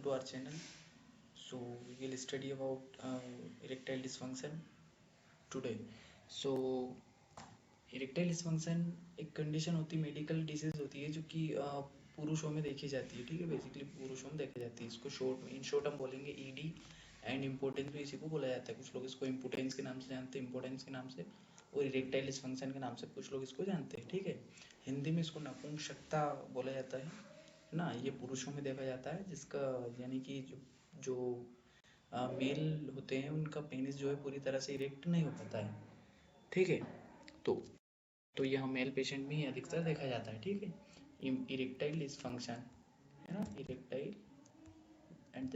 welcome to our channel. So we will study about erectile dysfunction today. So erectile dysfunction एक condition होती है, medical disease होती है जो कि पुरुषों में देखी जाती है, ठीक है। बेसिकली पुरुषों में देखी जाती है। इसको शॉर्ट में, इन शॉर्ट हम बोलेंगे ईडी। एंड इम्पोर्टेंस भी इसी को बोला जाता है। कुछ लोग इसको इम्पोर्टेंस के नाम से जानते हैं, इम्पोर्टेंस के नाम से, और इरेक्टाइल डिसफंक्शन के नाम से कुछ लोग इसको जानते हैं, ठीक है। हिंदी में इसको नपुंसकता बोला जाता है ना। ये पुरुषों में देखा जाता है, जिसका यानी कि जो मेल होते हैं उनका पेनिस जो है पूरी तरह से इरेक्ट नहीं हो पाता है, ठीक है। तो यह मेल पेशेंट में ही अधिकतर देखा जाता है, ठीक है। इरेक्टाइल डिसफंक्शन है ना, erectile and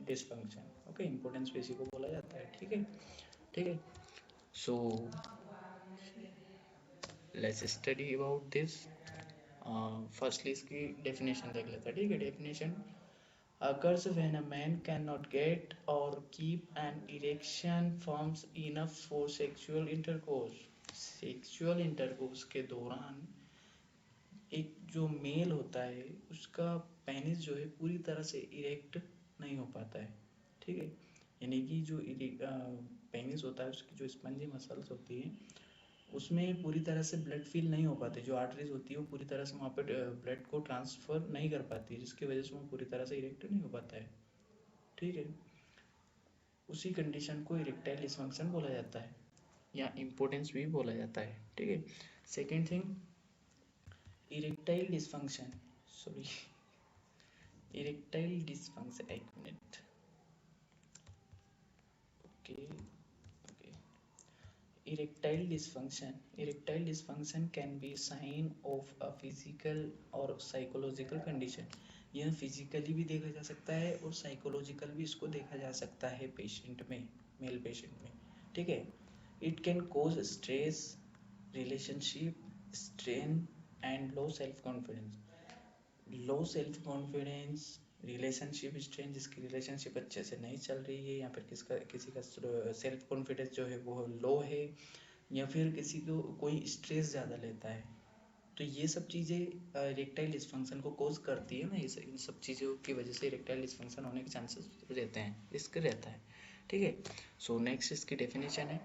dysfunction, okay. Importance पे इसी को बोला जाता है, ठीक है, ठीक है। So let's study about this. Firstly इसकी डेफिनेशन देख लेते हैं, ठीक है। Definition occurs when a man cannot get or keep an erection forms enough for sexual intercourse. Sexual intercourse के दौरान एक जो मेल होता है उसका पेनिस जो है पूरी तरह से इरेक्ट नहीं हो पाता है, ठीक है। यानी कि जो पेनिस होता है उसकी जो स्पंजी मसल्स होती है उसमें पूरी तरह से ब्लड फील नहीं हो पाते। जो आर्टरीज होती है वो पूरी तरह से वहाँ पर ब्लड को ट्रांसफ़र नहीं कर पाती, जिसकी वजह से वो पूरी तरह से इरेक्ट नहीं हो पाता है, ठीक है। उसी कंडीशन को इरेक्टाइल डिसफंक्शन बोला जाता है या इम्पोर्टेंस भी बोला जाता है, ठीक है। Second thing, erectile dysfunction, sorry, erectile dysfunction, एक minute, okay okay. Erectile dysfunction can be sign of a physical और साइकोलॉजिकल कंडीशन। यह फिजिकली भी देखा जा सकता है और साइकोलॉजिकल भी इसको देखा जा सकता है पेशेंट में, मेल पेशेंट में, ठीक है। It can cause stress, relationship strain and low self confidence, relationship strain, जिसकी रिलेशनशिप अच्छे से नहीं चल रही है, या फिर किसी का सेल्फ कॉन्फिडेंस जो है वो लो है, या फिर किसी को कोई स्ट्रेस ज़्यादा लेता है। तो ये सब चीज़ें इरेक्टाइल डिसफंक्शन को कोज करती है ना। इन सब चीज़ों की वजह से इरेक्टाइल डिसफंक्शन होने के चांसेस रहते हैं, रिस्क रहता है, ठीक है। सो नेक्स्ट इसकी डेफिनेशन है।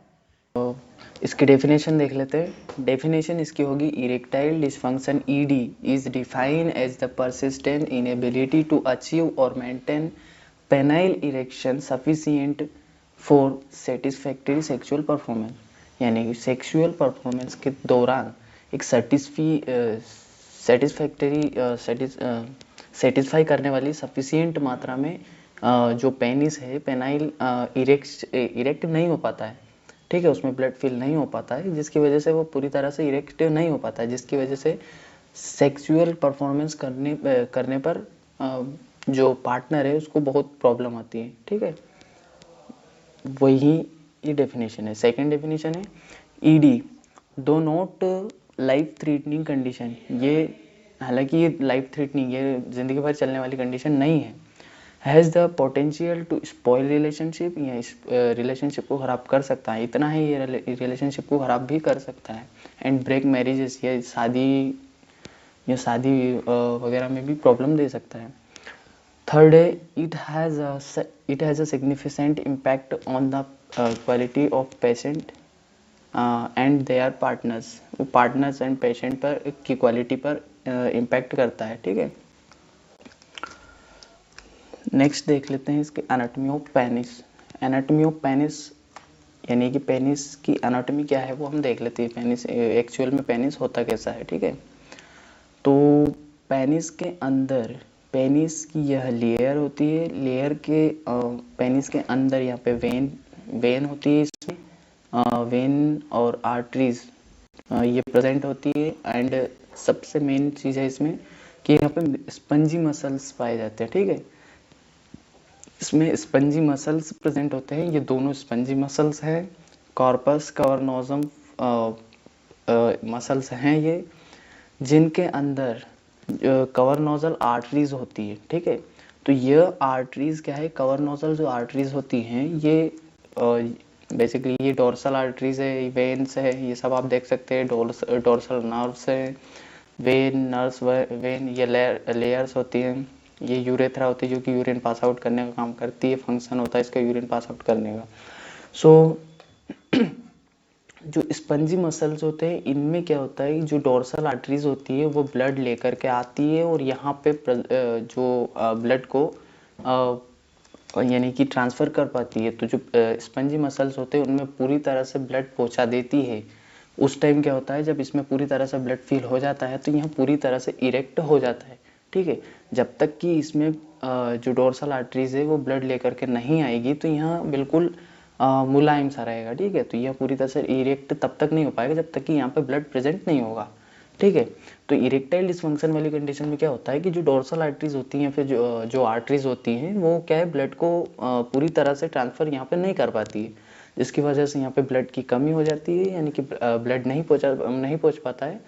तो इसकी डेफिनेशन देख लेते हैं। डेफिनेशन इसकी होगी, erectile dysfunction ED is defined as the persistent inability to achieve और maintain penile erection sufficient for satisfactory sexual performance. यानी कि सेक्सुअल परफॉर्मेंस के दौरान एक सेटिस्फाई करने वाली सफिशिएंट मात्रा में जो पेनिस है, पेनाइल इरेक्ट नहीं हो पाता है, ठीक है। उसमें ब्लड फिल नहीं हो पाता है, जिसकी वजह से वो पूरी तरह से इरेक्ट नहीं हो पाता है, जिसकी वजह से सेक्सुअल परफॉर्मेंस करने पर जो पार्टनर है उसको बहुत प्रॉब्लम आती है, ठीक है। वही ये डेफिनेशन है। सेकंड डेफिनेशन है, ईडी दो नॉट लाइफ थ्रेटनिंग कंडीशन। ये हालांकि ये लाइफ थ्रेटनिंग, ये ज़िंदगी भर चलने वाली कंडीशन नहीं है। Has the potential to spoil relationship, या रिलेशनशिप को ख़राब कर सकता है। इतना ही ये रिलेशनशिप को ख़राब भी कर सकता है। एंड ब्रेक मैरिजेस, ये शादी वगैरह में भी प्रॉब्लम दे सकता है। थर्ड है, it has a significant impact on the quality of patient and there partners. वो पार्टनर्स एंड पेशेंट पर की क्वालिटी पर इम्पैक्ट करता है, ठीक है। नेक्स्ट देख लेते हैं इसके anatomy of penis. Anatomy of penis यानी कि पेनिस की एनाटॉमी क्या है वो हम देख लेते हैं। पेनिस एक्चुअल में पेनिस होता कैसा है, ठीक है। तो पेनिस के अंदर, पेनिस की यह लेयर होती है, लेयर के पेनिस के अंदर यहाँ पे वेन होती है, इसमें वेन और आर्टरीज ये प्रेजेंट होती है। एंड सबसे मेन चीज़ है इसमें कि यहाँ पे स्पंजी मसल्स पाए जाते हैं, ठीक है। इसमें स्पंजी मसल्स प्रेजेंट होते हैं। ये दोनों स्पंजी मसल्स हैं, कॉर्पस कवर्नोजम मसल्स हैं ये, जिनके अंदर कवर्नोजल आर्टरीज होती है, ठीक है। तो ये आर्टरीज क्या है, कवर्नोजल जो आर्टरीज होती हैं ये बेसिकली ये डोर्सल आर्टरीज है, वेन्स है, ये सब आप देख सकते हैं। डोर्सल नर्व्स है, वेन ये लेयर्स होती हैं। ये यूरेथ्रा होती है जो कि यूरिन पास आउट करने का काम करती है, फंक्शन होता है इसका यूरिन पास आउट करने का। सो जो स्पंजी मसल्स होते हैं इनमें क्या होता है, जो डोर्सल आर्टरीज होती है वो ब्लड लेकर के आती है और यहाँ पे जो ब्लड को यानी कि ट्रांसफ़र कर पाती है। तो जो स्पंजी मसल्स होते हैं उनमें पूरी तरह से ब्लड पहुँचा देती है। उस टाइम क्या होता है, जब इसमें पूरी तरह से ब्लड फिल हो जाता है तो यहाँ पूरी तरह से इरेक्ट हो जाता है, ठीक है। जब तक कि इसमें जो डोर्सल आर्टरीज है वो ब्लड लेकर के नहीं आएगी तो यहाँ बिल्कुल मुलायम सा रहेगा, ठीक है। तो यह पूरी तरह से इरेक्ट तब तक नहीं हो पाएगा जब तक कि यहाँ पे ब्लड प्रेजेंट नहीं होगा, ठीक है। तो इरेक्टाइल डिसफंक्शन वाली कंडीशन में क्या होता है कि जो डोर्सल आर्टरीज होती हैं, फिर जो आर्टरीज होती हैं वो क्या है, ब्लड को पूरी तरह से ट्रांसफ़र यहाँ पे नहीं कर पाती है, जिसकी वजह से यहाँ पे ब्लड की कमी हो जाती है, यानी कि ब्लड नहीं पहुँच पाता है।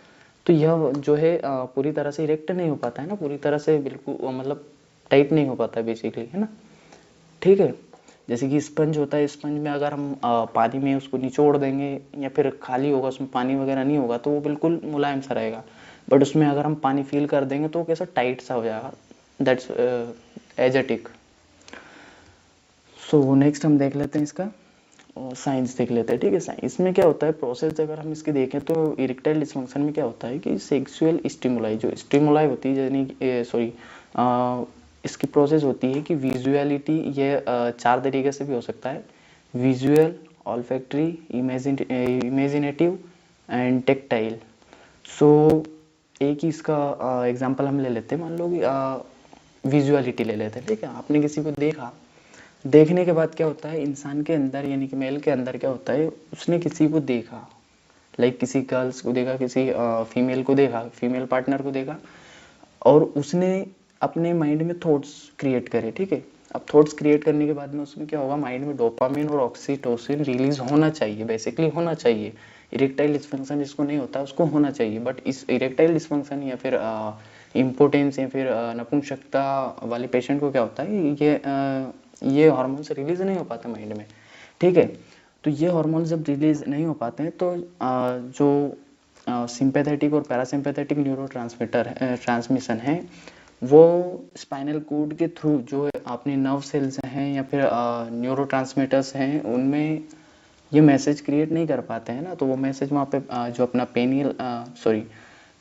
तो यह जो है पूरी तरह से इरेक्ट नहीं हो पाता है ना, पूरी तरह से बिल्कुल मतलब टाइट नहीं हो पाता है बेसिकली, है ना, ठीक है। जैसे कि स्पंज होता है, स्पंज में अगर हम पानी में उसको निचोड़ देंगे या फिर खाली होगा उसमें पानी वगैरह नहीं होगा तो वो बिल्कुल मुलायम सा रहेगा, बट उसमें अगर हम पानी फिल कर देंगे तो वो कैसा टाइट सा हो जाएगा, दैट्स एजेटिक। सो नेक्स्ट हम देख लेते हैं इसका साइंस देख लेते हैं, ठीक है। साइंस में क्या होता है प्रोसेस, अगर हम इसकी देखें तो इरेक्टाइल डिसफंक्शन में क्या होता है कि सेक्सुअल स्टिमुलाई, जो स्टिमुलाई होती है यानी सॉरी इसकी प्रोसेस होती है कि विजुअलिटी, ये चार तरीके से भी हो सकता है, visual, olfactory, imaginative and tactile. So एक ही इसका एग्जांपल हम ले लेते हैं, मान लो कि विजुअलिटी ले लेते हैं, ठीक है। आपने किसी को देखा, देखने के बाद क्या होता है इंसान के अंदर यानी कि मेल के अंदर क्या होता है, उसने किसी को देखा, लाइक किसी गर्ल्स को देखा, किसी फीमेल को देखा, फीमेल पार्टनर को देखा, और उसने अपने माइंड में थॉट्स क्रिएट करे, ठीक है। अब थॉट्स क्रिएट करने के बाद में उसमें क्या होगा, माइंड में डोपामिन और ऑक्सीटोसिन रिलीज होना चाहिए, बेसिकली होना चाहिए। इरेक्टाइल डिसफंक्शन जिसको नहीं होता उसको होना चाहिए, बट इस इरेक्टाइल डिसफंक्शन या फिर इम्पोर्टेंस या फिर नपुंसकता वाले पेशेंट को क्या होता है, ये हार्मोन्स रिलीज नहीं हो पाते माइंड में, ठीक है। तो ये हार्मोन्स जब रिलीज नहीं हो पाते हैं तो जो सिंपैथेटिक और पैरासिम्पैथेटिक न्यूरो ट्रांसमिशन है वो स्पाइनल कॉर्ड के थ्रू जो अपने नर्व सेल्स हैं या फिर न्यूरोट्रांसमीटर्स हैं उनमें ये मैसेज क्रिएट नहीं कर पाते हैं ना, तो वो मैसेज वहाँ पे जो अपना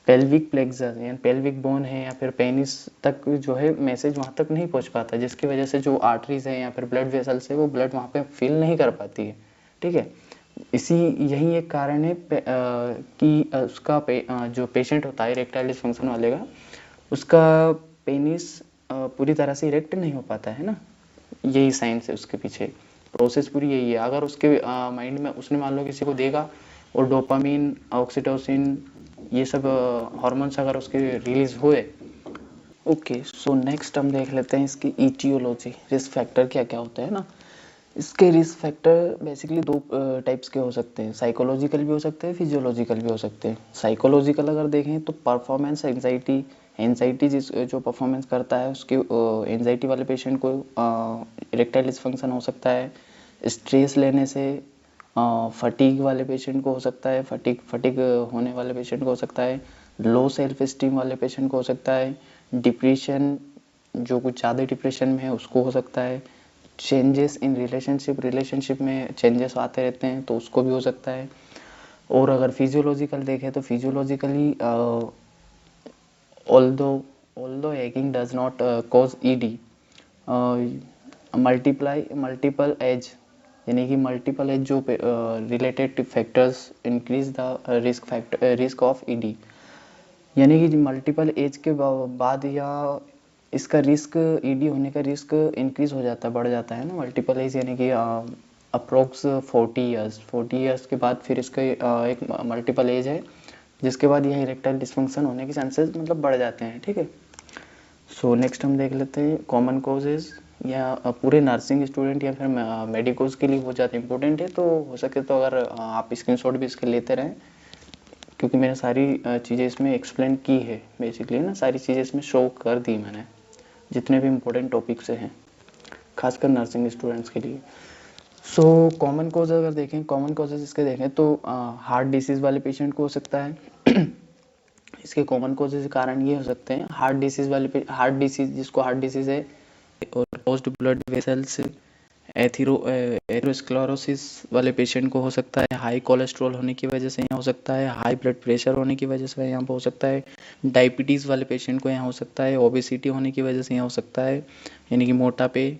पेल्विक प्लेक्सस या पेल्विक बोन है या फिर पेनिस तक जो है मैसेज वहाँ तक नहीं पहुँच पाता, जिसकी वजह से जो आर्टरीज है या फिर ब्लड वेसल्स है वो ब्लड वहाँ पे फिल नहीं कर पाती है, ठीक है। यही एक कारण है कि उसका जो पेशेंट होता है इरेक्टाइल डिसफंक्शन वाले का, उसका पेनिस पूरी तरह से इरेक्ट नहीं हो पाता है ना, यही साइंस है उसके पीछे, प्रोसेस पूरी यही है। अगर उसके माइंड में उसने मान लो किसी को देखा और डोपामिन, ऑक्सीटोसिन, ये सब हार्मोन्स अगर उसके रिलीज हुए, ओके। सो नेक्स्ट हम देख लेते हैं इसकी ईटियोलॉजी, रिस्क फैक्टर क्या क्या होते हैं ना। इसके रिस्क फैक्टर बेसिकली दो टाइप्स के हो सकते हैं, साइकोलॉजिकल भी हो सकते हैं, फिजियोलॉजिकल भी हो सकते हैं। साइकोलॉजिकल अगर देखें तो परफॉर्मेंस एंजाइटी जो परफॉर्मेंस करता है उसके एंजाइटी वाले पेशेंट को इरेक्टाइल डिसफंक्शन हो सकता है। स्ट्रेस लेने से फटीग वाले पेशेंट को हो सकता है, फटीग होने वाले पेशेंट को हो सकता है। लो सेल्फ स्टीम वाले पेशेंट को हो सकता है। डिप्रेशन, जो कुछ ज़्यादा डिप्रेशन में है उसको हो सकता है। चेंजेस इन रिलेशनशिप में चेंजेस आते रहते हैं तो उसको भी हो सकता है। और अगर फिजियोलॉजिकल देखें तो physiologically although egging does not cause ED, multiple age यानी कि मल्टीपल एज जो related factors increase the risk of ED, यानी कि मल्टीपल एज के बाद या इसका रिस्क, ईडी होने का रिस्क इंक्रीज हो जाता है, बढ़ जाता है ना। मल्टीपल एज यानी कि अप्रोक्स 40 ईयर्स के बाद फिर इसका एक मल्टीपल एज है जिसके बाद यह इरेक्टाइल डिसफंक्शन होने के चांसेस मतलब बढ़ जाते हैं, ठीक है। सो नेक्स्ट हम देख लेते हैं कॉमन कॉजेज, या पूरे नर्सिंग स्टूडेंट या फिर मेडिकोज के लिए बहुत ज़्यादा इंपॉर्टेंट है, तो हो सके तो अगर आप स्क्रीनशॉट भी इसके लेते रहें, क्योंकि मैंने सारी चीज़ें इसमें एक्सप्लेन की है बेसिकली ना, सारी चीज़ें इसमें शो कर दी मैंने, जितने भी इम्पोर्टेंट टॉपिक्स हैं खासकर नर्सिंग स्टूडेंट्स के लिए। सो कॉमन कॉज अगर देखें, कॉमन कॉजेज इसके देखें तो हार्ट डिसीज़ वाले पेशेंट को हो सकता है, इसके कॉमन कॉजेज के कारण ये हो सकते हैं, हार्ट डिसीज जिसको हार्ट डिसीज है, और क्लोज्ड ब्लड वेसल्स, एथेरोस्क्लेरोसिस वाले पेशेंट को हो सकता है, हाई कोलेस्ट्रॉल होने की वजह से यहाँ हो सकता है, हाई ब्लड प्रेशर होने की वजह से यहाँ पर हो सकता है, डायबिटीज़ वाले पेशेंट को यहाँ हो सकता है, ओबेसिटी होने की वजह से यहाँ हो सकता है, यानी कि मोटापे,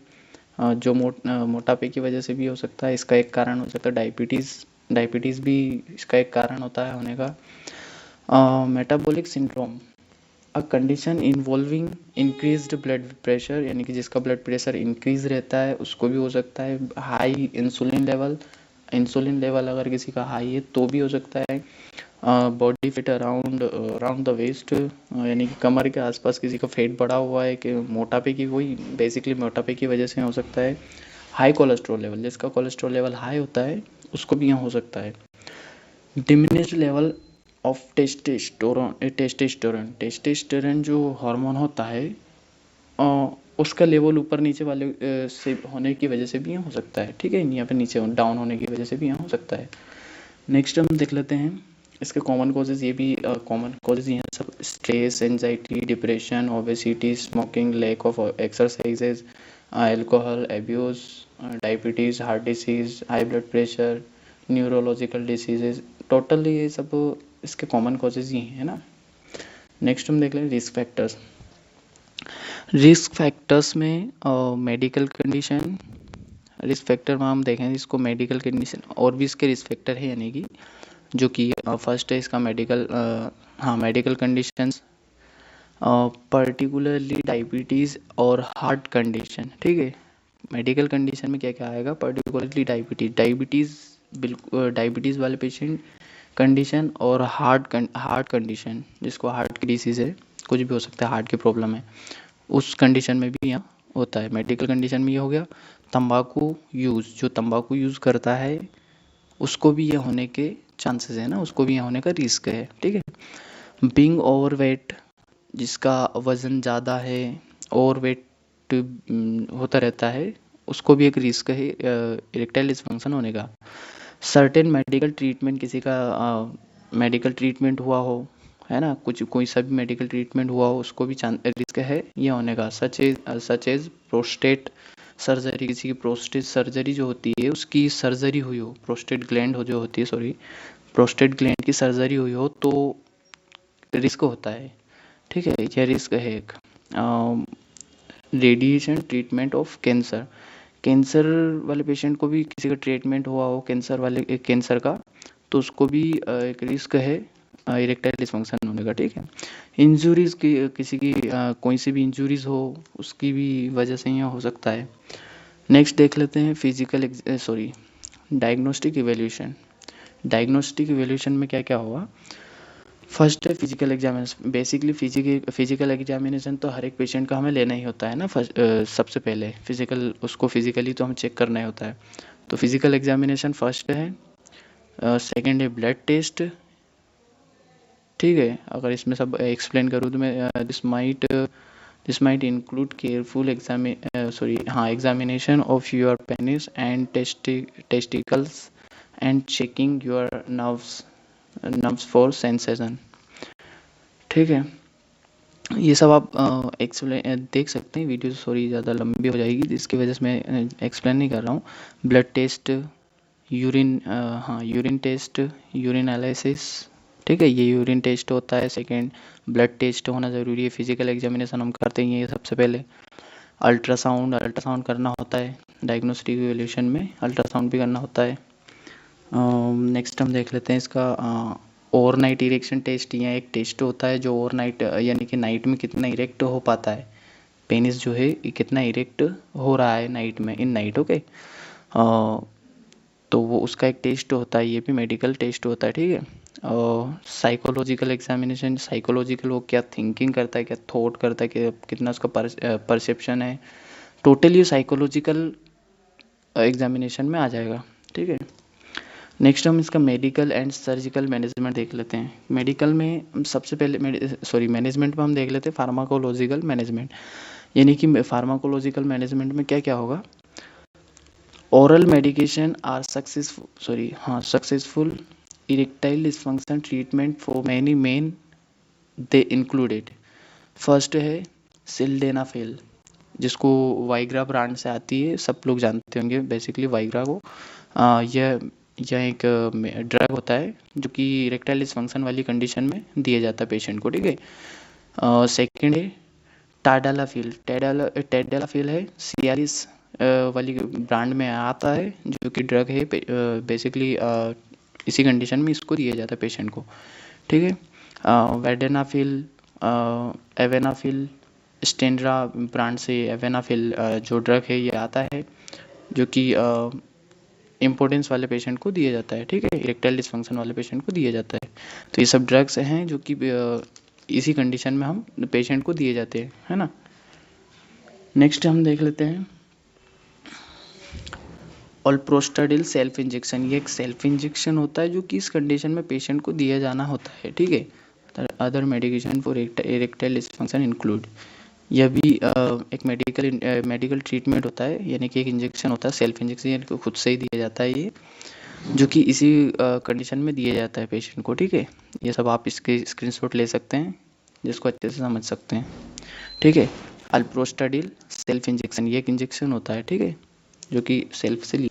जो मोटापे की वजह से भी हो सकता है, इसका एक कारण हो सकता है डायबिटीज़ भी इसका एक कारण होता है होने का। Metabolic syndrome, a condition involving increased blood pressure, यानी कि जिसका ब्लड प्रेशर इंक्रीज रहता है उसको भी हो सकता है, हाई इंसुलिन लेवल अगर किसी का हाई है तो भी हो सकता है, body fit around the waist, यानी कि कमर के आसपास किसी का फेट बढ़ा हुआ है, कि मोटापे की, वही बेसिकली मोटापे की वजह से हो सकता है, हाई कोलेस्ट्रॉल लेवल, जिसका कोलेस्ट्रॉल लेवल हाई होता है उसको भी यहाँ हो सकता है, डिमिनिश्ड लेवल ऑफ टेस्टेस्टोरन जो हार्मोन होता है, उसका लेवल ऊपर नीचे वाले से होने की वजह से भी यहाँ हो सकता है, ठीक है, यहाँ पे नीचे डाउन होने की वजह से भी यहाँ हो सकता है। नेक्स्ट हम देख लेते हैं इसके कॉमन कॉजेज, ये भी कॉमन कॉजेज यहाँ सब, stress, anxiety, depression, obesity, smoking, lack of exercises, alcohol abuse, diabetes, heart disease, high blood pressure, neurological diseases, total ये सब इसके कॉमन कॉजेज ही हैं, है ना। नेक्स्ट हम देख लें रिस्क फैक्टर्स में मेडिकल कंडीशन, रिस्क फैक्टर में हम देखें इसको मेडिकल कंडीशन, और भी इसके रिस्क फैक्टर है, यानी कि जो कि फर्स्ट है इसका मेडिकल कंडीशंस, पर्टिकुलरली डायबिटीज़ और हार्ट कंडीशन, ठीक है। मेडिकल कंडीशन में क्या क्या आएगा, पर्टिकुलरली डायबिटीज़ वाले पेशेंट कंडीशन, और हार्ट कंडीशन, जिसको हार्ट की डिसीज़ है, कुछ भी हो सकता है, हार्ट की प्रॉब्लम है, उस कंडीशन में भी यहाँ होता है। मेडिकल कंडीशन में ये हो गया। तंबाकू यूज़, जो तंबाकू यूज़ करता है उसको भी ये होने के चांसेस है ना, उसको भी यहाँ होने का रिस्क है, ठीक है। बीइंग ओवरवेट, जिसका वज़न ज़्यादा है, ओवरवेट होता रहता है, उसको भी एक रिस्क है इरेक्टाइल डिसफंक्शन होने का। सर्टेन मेडिकल ट्रीटमेंट, किसी का मेडिकल ट्रीटमेंट हुआ हो, है ना, कोई सा भी मेडिकल ट्रीटमेंट हुआ हो, उसको भी रिस्क है ये होने का। सच एज प्रोस्टेट सर्जरी, किसी की प्रोस्टेट सर्जरी जो होती है उसकी सर्जरी हुई हो, प्रोस्टेट ग्लैंड हो जो होती है, सॉरी, प्रोस्टेट ग्लैंड की सर्जरी हुई हो तो रिस्क होता है, ठीक है, यह रिस्क है एक। रेडिएशन ट्रीटमेंट ऑफ कैंसर वाले पेशेंट को भी, किसी का ट्रीटमेंट हुआ हो कैंसर का, तो उसको भी एक रिस्क है इरेक्टाइल डिसफंक्शन होने का, ठीक है। इंजुरीज की, किसी की कोई सी भी इंजुरीज हो उसकी भी वजह से यहाँ हो सकता है। नेक्स्ट देख लेते हैं डायग्नोस्टिक इवेल्यूशन में क्या क्या होगा। फर्स्ट है physical examination. Basically physical examination तो हर एक पेशेंट का हमें लेना ही होता है ना। सबसे पहले उसको फिजिकली तो हमें चेक करना ही होता है, तो फिजिकल एग्जामिनेशन फर्स्ट है। सेकंड है ब्लड टेस्ट, ठीक है। अगर इसमें सब एक्सप्लेन करूँ तो मैं this might include careful examination of your penis and testicles and checking your nerves for sensation, ठीक है। ये सब आप एक्सप्लेन देख सकते हैं वीडियो, सॉरी ज़्यादा लंबी हो जाएगी इसकी वजह से मैं एक्सप्लेन नहीं कर रहा हूँ। Blood test, urine test, urine analysis, ठीक है, ये यूरिन टेस्ट होता है। सेकंड ब्लड टेस्ट होना ज़रूरी है, फिजिकल एग्जामिनेशन हम करते ही हैं सबसे पहले। अल्ट्रासाउंड करना होता है, डायग्नोस्टिक इवैल्यूएशन में अल्ट्रासाउंड भी करना होता है। नेक्स्ट हम देख लेते हैं इसका ओवरनाइट इरेक्शन टेस्ट। यहाँ एक टेस्ट होता है जो ओवरनाइट, यानी कि नाइट में कितना इरेक्ट हो पाता है पेनिस जो है, कितना इरेक्ट हो रहा है नाइट में, इन नाइट, ओके। तो वो उसका एक टेस्ट होता है, ये भी मेडिकल टेस्ट होता है, ठीक है। और साइकोलॉजिकल एग्जामिनेशन, साइकोलॉजिकल वो क्या थिंकिंग करता है, क्या थॉट करता है, कि कितना उसका परसेप्शन है, टोटली साइकोलॉजिकल एग्जामिनेशन में आ जाएगा, ठीक है। नेक्स्ट हम इसका मेडिकल एंड सर्जिकल मैनेजमेंट देख लेते हैं। मेडिकल में सबसे पहले मैनेजमेंट में हम देख लेते हैं फार्माकोलॉजिकल मैनेजमेंट, यानी कि फार्माकोलॉजिकल मैनेजमेंट में क्या क्या होगा। Oral medication are successful erectile dysfunction treatment for many men they included, first है सिल्डेनाफिल, जिसको वाइग्रा ब्रांड से आती है, सब लोग जानते होंगे बेसिकली वाइग्रा को। यह एक ड्रग होता है जो कि इरेक्टाइल डिसफंक्शन वाली कंडीशन में दिया जाता है पेशेंट को, ठीक है। सेकेंड है टाडालाफिल, टेडालाफिल है सियालिस वाली ब्रांड में आता है, जो कि ड्रग है बेसिकली इसी कंडीशन में इसको दिया जाता है पेशेंट को, ठीक है। वेडेनाफिल, एवेनाफिल, स्टेंड्रा ब्रांड से एवेनाफिल जो ड्रग है ये आता है, जो कि इम्पोर्टेंस वाले पेशेंट को दिया जाता है, ठीक है, इरेक्टाइल डिसफंक्शन वाले पेशेंट को दिया जाता है। तो ये सब ड्रग्स हैं जो कि इसी कंडीशन में हम पेशेंट को दिए जाते हैं, है ना। नेक्स्ट हम देख लेते हैं ऑलप्रोस्टाडिल सेल्फ इंजेक्शन। ये एक सेल्फ इंजेक्शन होता है जो कि इस कंडीशन में पेशेंट को दिया जाना होता है, ठीक है। Other medication for erectile dysfunction include, यह भी एक मेडिकल ट्रीटमेंट होता है, यानी कि एक इंजेक्शन होता है, सेल्फ इंजेक्शन, यानी कि खुद से ही दिया जाता है ये, जो कि इसी कंडीशन में दिया जाता है पेशेंट को, ठीक है। ये सब आप इसके स्क्रीनशॉट ले सकते हैं, जिसको अच्छे से समझ सकते हैं, ठीक है। अल्प्रोस्टाडिल सेल्फ इंजेक्शन, ये एक इंजेक्शन होता है, ठीक है, जो कि सेल्फ से।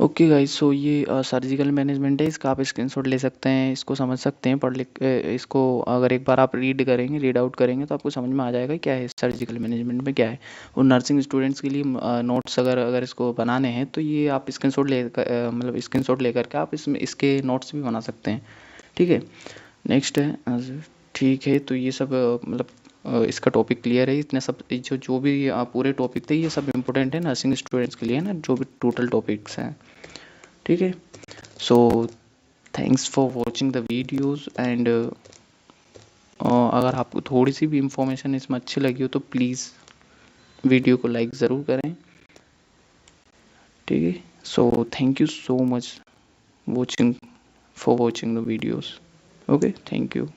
ओके गाइस, सो ये सर्जिकल मैनेजमेंट है, इसका आप स्क्रीनशॉट ले सकते हैं, इसको समझ सकते हैं, पढ़ लिख इसको अगर एक बार आप रीड करेंगे, रीड आउट करेंगे, तो आपको समझ में आ जाएगा क्या है सर्जिकल मैनेजमेंट में क्या है। और नर्सिंग स्टूडेंट्स के लिए नोट्स अगर इसको बनाने हैं तो ये आप स्क्रीनशॉट मतलब स्क्रीनशॉट लेकर के आप इसमें इसके नोट्स भी बना सकते हैं, ठीक है। नेक्स्ट है, ठीक है, तो ये सब मतलब इसका टॉपिक क्लियर है, इतने सब जो भी पूरे टॉपिक थे ये सब इम्पोर्टेंट है नर्सिंग स्टूडेंट्स के लिए, ना, जो भी टोटल टॉपिक्स हैं, ठीक है। So thanks for watching the videos and अगर आपको थोड़ी सी भी इंफॉर्मेशन इसमें अच्छी लगी हो तो प्लीज़ वीडियो को लाइक ज़रूर करें, ठीक है। So thank you so much watching for watching the videos. Okay, thank you.